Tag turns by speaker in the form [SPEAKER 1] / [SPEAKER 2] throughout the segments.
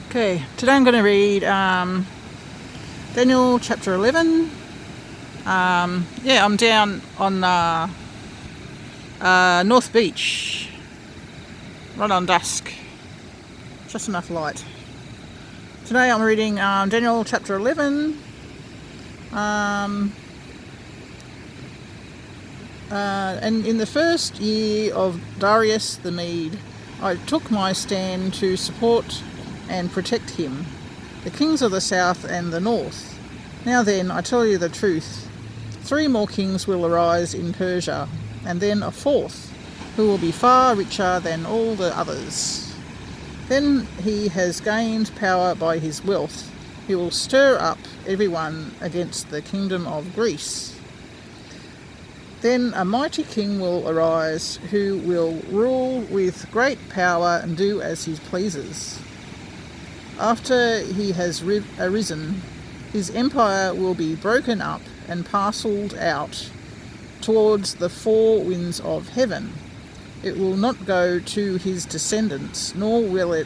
[SPEAKER 1] Okay, today I'm going to read Daniel chapter 11. I'm down on North Beach, right on dusk, just enough light. Today I'm reading Daniel chapter 11. And in the first year of Darius the Mede, I took my stand to support and protect him, the kings of the south and the north. Now then, I tell you the truth, 3 more kings will arise in Persia, and then a 4th, who will be far richer than all the others. Then he has gained power by his wealth. He will stir up everyone against the kingdom of Greece. Then a mighty king will arise, who will rule with great power and do as he pleases. After he has arisen, his empire will be broken up and parceled out towards the 4 winds of heaven. It will not go to his descendants, nor will it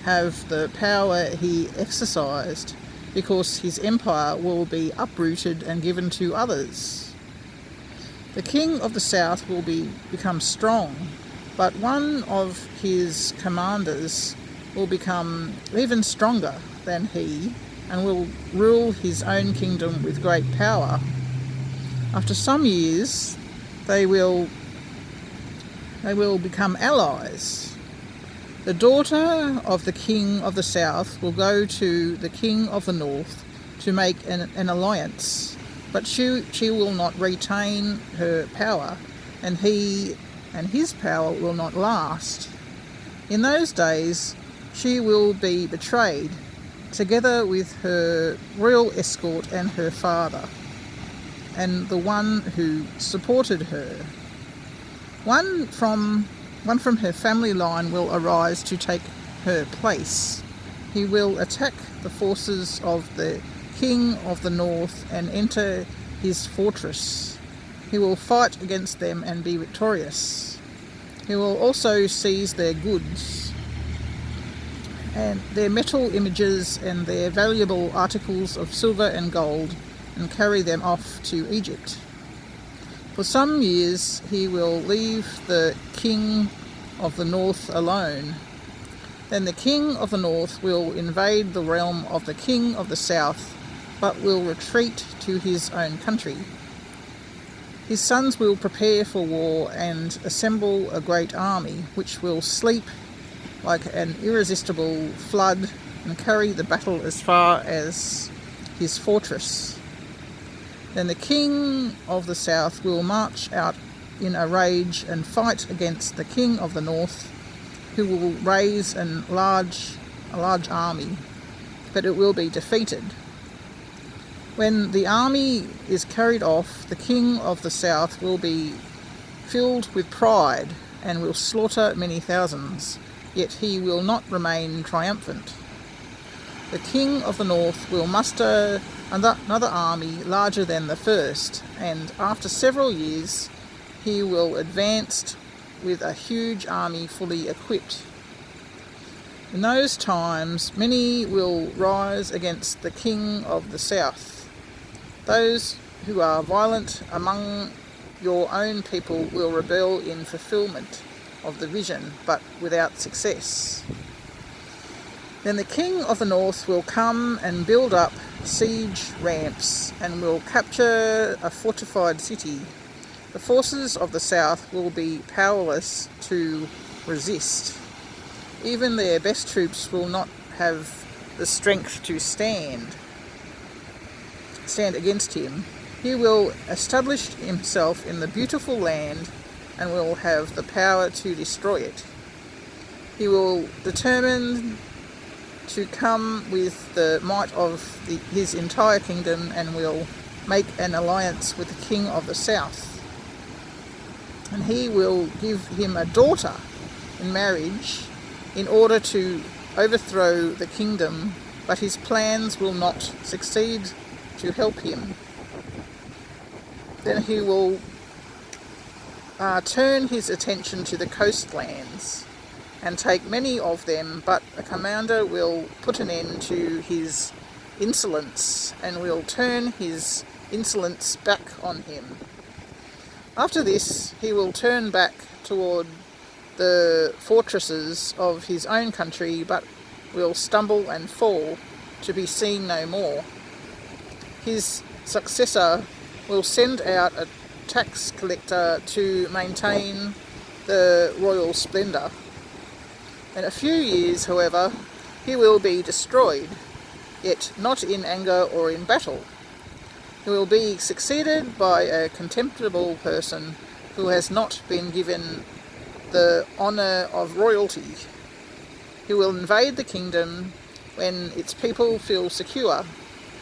[SPEAKER 1] have the power he exercised, because his empire will be uprooted and given to others. The king of the south will become strong, but one of his commanders will become even stronger than he, and will rule his own kingdom with great power. After some years, they will become allies. The daughter of the king of the south will go to the king of the north to make an alliance, but she will not retain her power, and his power will not last. In those days, she will be betrayed, together with her royal escort and her father, and the one who supported her. One from her family line will arise to take her place. He will attack the forces of the king of the north and enter his fortress. He will fight against them and be victorious. He will also seize their goods, and their metal images and their valuable articles of silver and gold, and carry them off to Egypt. For some years he will leave the king of the north alone. Then the king of the north will invade the realm of the king of the south, but will retreat to his own country. His sons will prepare for war and assemble a great army, which will sleep like an irresistible flood and carry the battle as far as his fortress. Then the king of the south will march out in a rage and fight against the king of the north, who will raise a large army, but it will be defeated. When the army is carried off, the king of the south will be filled with pride and will slaughter many thousands, yet he will not remain triumphant. The king of the north will muster another army larger than the first, and after several years he will advance with a huge army fully equipped. In those times many will rise against the king of the south. Those who are violent among your own people will rebel in fulfillment of the vision, but without success. Then the king of the north will come and build up siege ramps and will capture a fortified city. The forces of the south will be powerless to resist. Even their best troops will not have the strength to stand against him. He will establish himself in the beautiful land and will have the power to destroy it. He will determine to come with the might of his entire kingdom and will make an alliance with the king of the south. And he will give him a daughter in marriage in order to overthrow the kingdom, but his plans will not succeed to help him. Then he will turn his attention to the coastlands and take many of them, but a commander will put an end to his insolence and will turn his insolence back on him. After this, he will turn back toward the fortresses of his own country, but will stumble and fall to be seen no more. His successor will send out a tax collector to maintain the royal splendour. In a few years, however, he will be destroyed, yet not in anger or in battle. He will be succeeded by a contemptible person who has not been given the honour of royalty. He will invade the kingdom when its people feel secure,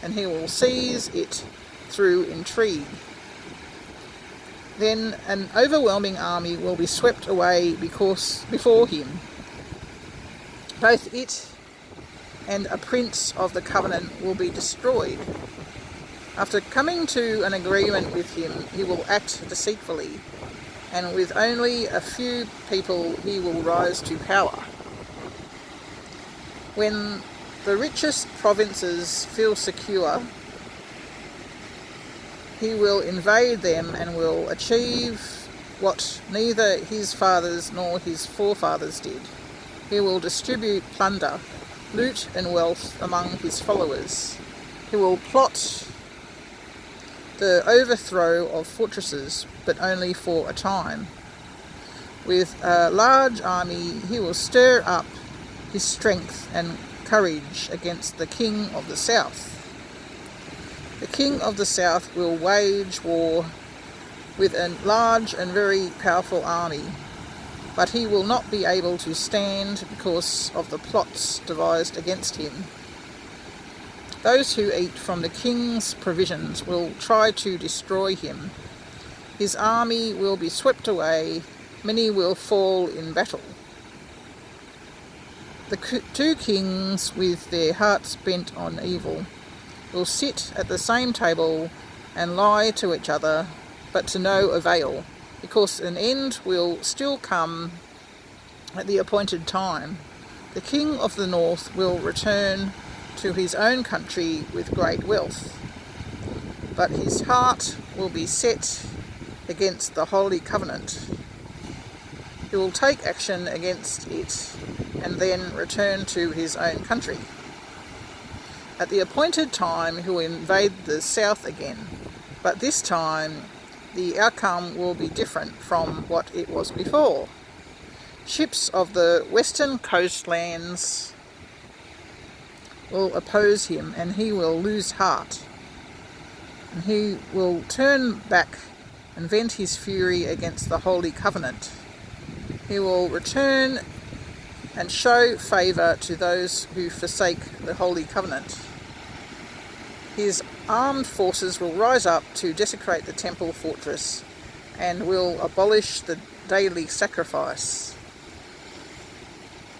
[SPEAKER 1] and he will seize it through intrigue. Then an overwhelming army will be swept away before him. Both it and a prince of the covenant will be destroyed. After coming to an agreement with him, he will act deceitfully, and with only a few people he will rise to power. When the richest provinces feel secure, he will invade them and will achieve what neither his fathers nor his forefathers did. He will distribute plunder, loot and wealth among his followers. He will plot the overthrow of fortresses, but only for a time. With a large army, he will stir up his strength and courage against the king of the south. The king of the south will wage war with a large and very powerful army, but he will not be able to stand because of the plots devised against him. Those who eat from the king's provisions will try to destroy him. His army will be swept away, many will fall in battle. The two kings, with their hearts bent on evil, will sit at the same table and lie to each other, but to no avail, because an end will still come at the appointed time. The king of the north will return to his own country with great wealth, but his heart will be set against the holy covenant. He will take action against it and then return to his own country. At the appointed time he will invade the south again, but this time the outcome will be different from what it was before. Ships of the western coastlands will oppose him, and he will lose heart. And he will turn back and vent his fury against the holy covenant. He will return and show favour to those who forsake the holy covenant. His armed forces will rise up to desecrate the temple fortress and will abolish the daily sacrifice.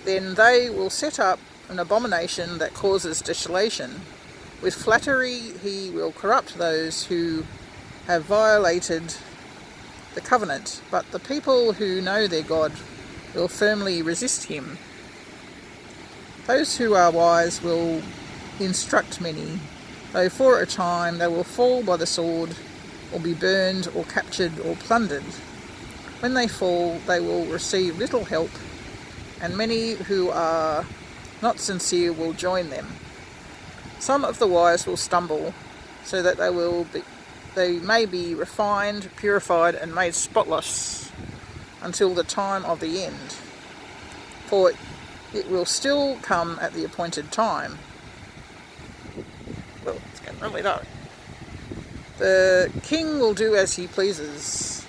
[SPEAKER 1] Then they will set up an abomination that causes desolation. With flattery he will corrupt those who have violated the covenant, but the people who know their God will firmly resist him. Those who are wise will instruct many, though for a time they will fall by the sword, or be burned, or captured, or plundered. When they fall, they will receive little help, and many who are not sincere will join them. Some of the wise will stumble, so that they may be refined, purified, and made spotless until the time of the end. For it will still come at the appointed time. Well, it's getting really dark. The king will do as he pleases.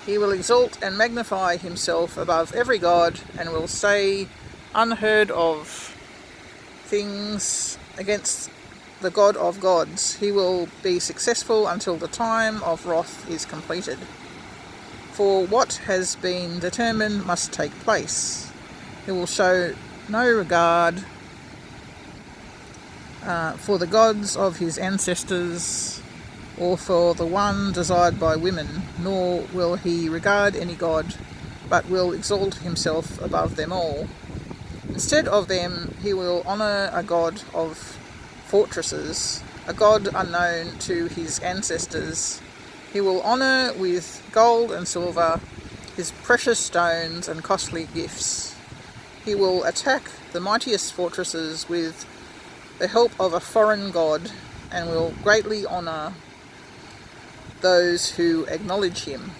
[SPEAKER 1] He will exalt and magnify himself above every god, and will say unheard of things against the God of gods. He will be successful until the time of wrath is completed. For what has been determined must take place. He will show no regard for the gods of his ancestors, or for the one desired by women, nor will he regard any god but will exalt himself above them all. Instead of them, he will honour a god of fortresses, a god unknown to his ancestors. He will honour with gold and silver his precious stones and costly gifts. He will attack the mightiest fortresses with the help of a foreign god, and will greatly honour those who acknowledge him.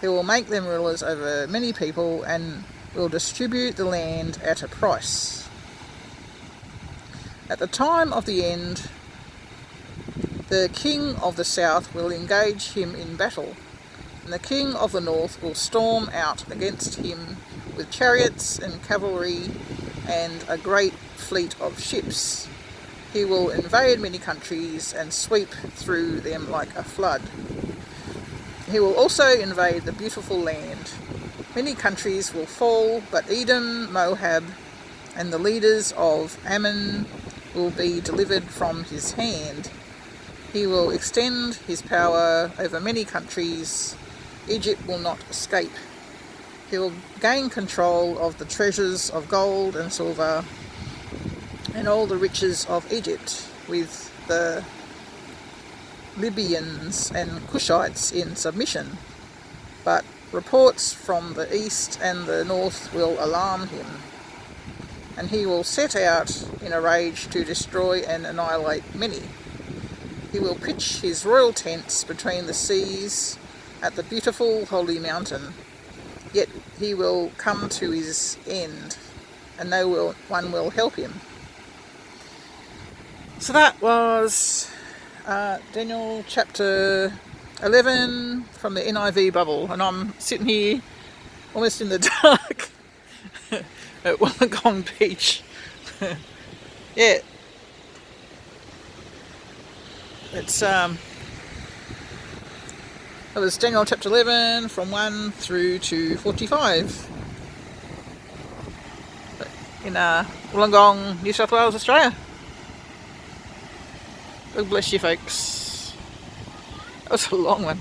[SPEAKER 1] He will make them rulers over many people and will distribute the land at a price. At the time of the end, the king of the south will engage him in battle, and the king of the north will storm out against him with chariots and cavalry and a great fleet of ships. He will invade many countries and sweep through them like a flood. He will also invade the beautiful land. Many countries will fall, but Edom, Moab, and the leaders of Ammon will be delivered from his hand. He will extend his power over many countries. Egypt will not escape. He will gain control of the treasures of gold and silver and all the riches of Egypt, with the Libyans and Cushites in submission. But reports from the east and the north will alarm him, and he will set out in a rage to destroy and annihilate many. He will pitch his royal tents between the seas at the beautiful holy mountain, yet he will come to his end, and no one will help him. So that was Daniel chapter 11 from the NIV bubble, and I'm sitting here almost in the dark at Wollongong Beach. Yeah, it's it was Daniel chapter 11 from 1 through to 45 in Wollongong, New South Wales, Australia. God bless you, folks. That was a long one.